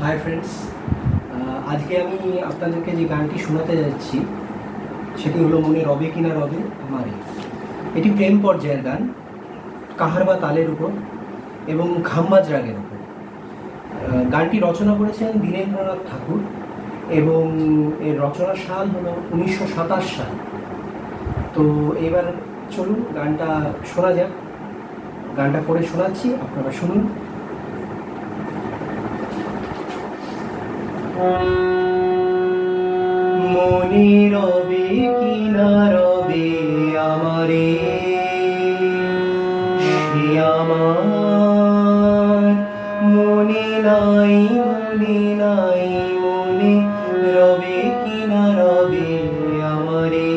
Hi friends, আজকে আমি আপনাদেরকে যে গানটি শোনাতে যাচ্ছি সেটি হলো মনে রবে কিনা রবে আমারে। এটি প্রেম পর্যায়ের গান, কাহার বা তালের উপর এবং খাম্বাজ রাগের উপর। গানটি রচনা করেছেন দীনেন্দ্রনাথ ঠাকুর এবং এর রচনার সাল হলো 1927 সাল। তো এবার চলুন গানটা শোনা যাক। গানটা করে শোনাচ্ছি, আপনারা শুনুন। মনে রবে কিনা রবে আমারে, সে আমার মনে নাই, মনে নাই, মনে রবে কিনা রবে আমারে।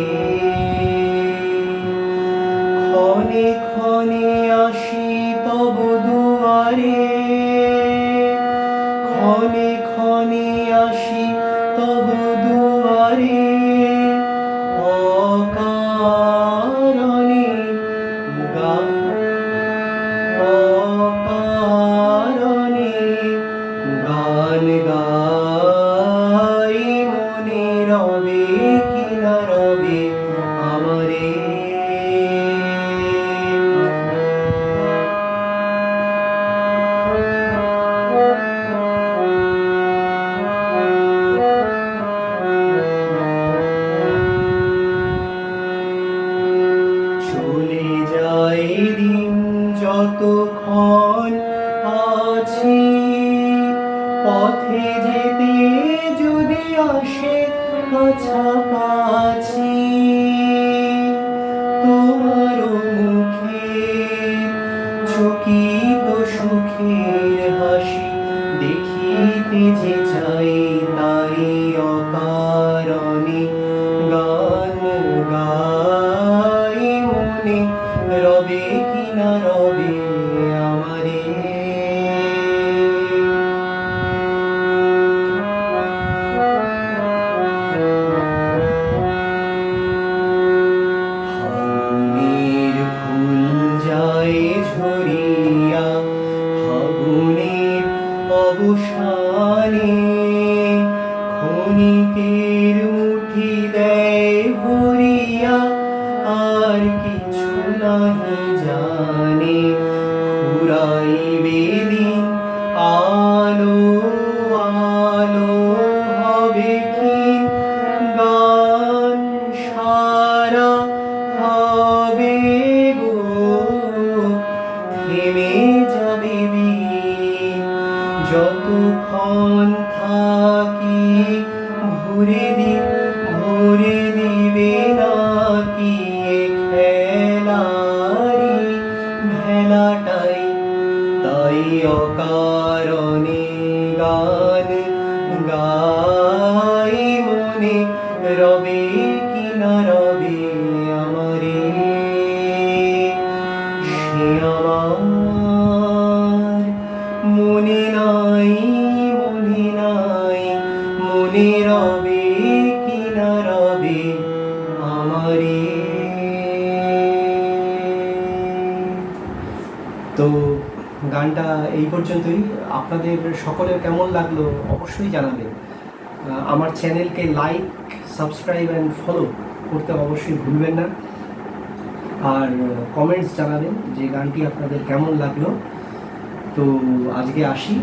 ক্ষণে ক্ষণে আসি তব দুয়ারে, ক্ষণে ক্ষণে আসি তব দুয়ারে, অকারণে অকারণে গান গাই, মনে রবে কিনা রবে আমারে। চলে যায় দিন যতক্ষণ আছি, পথে যেতে যদি আসে কাছাকাছি, তোমার মুখে চকিত সুখের হাসি দেখিতে যে চাই, তাই অকারণে গান গাই, মনে রবে কিনা রবে আমারে। ফাগুনের ফুল যায় ঝরিয়া, ফাগুনের অবসানে ক্ষণিকের মুঠি দেয় ভরিয়া, আর কিছু নাহি জানে ফুরাইবে দিন, আলো আলো হবে ক্ষীণ, গান সারা হবে গো, থেমে যাবে বিন। যতক্ষণ থাকি ভরে দিবে নাকি খেলারি ভেলাটাই, তাই অকারণে গান গাই, মনে রবে কিনা রবে আমারে। সে আমার মনে নাই, মনে নাই, মনে রবে কিনা রবে আমারে। তো গানটা এই পর্যন্তই। আপনাদের সকলের কেমন লাগলো অবশ্যই জানাবেন। আমার চ্যানেলকে লাইক, সাবস্ক্রাইব অ্যান্ড ফলো করতে অবশ্যই ভুলবেন না। আর কমেন্টস জানাবেন যে গানটি আপনাদের কেমন লাগলো। তো আজকে আসি,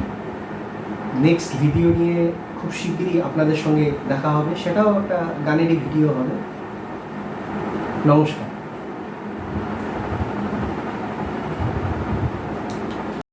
নেক্সট ভিডিও নিয়ে খুব শিগগিরই আপনাদের সঙ্গে দেখা হবে, সেটাও একটা গানেরই ভিডিও হবে। নমস্কার।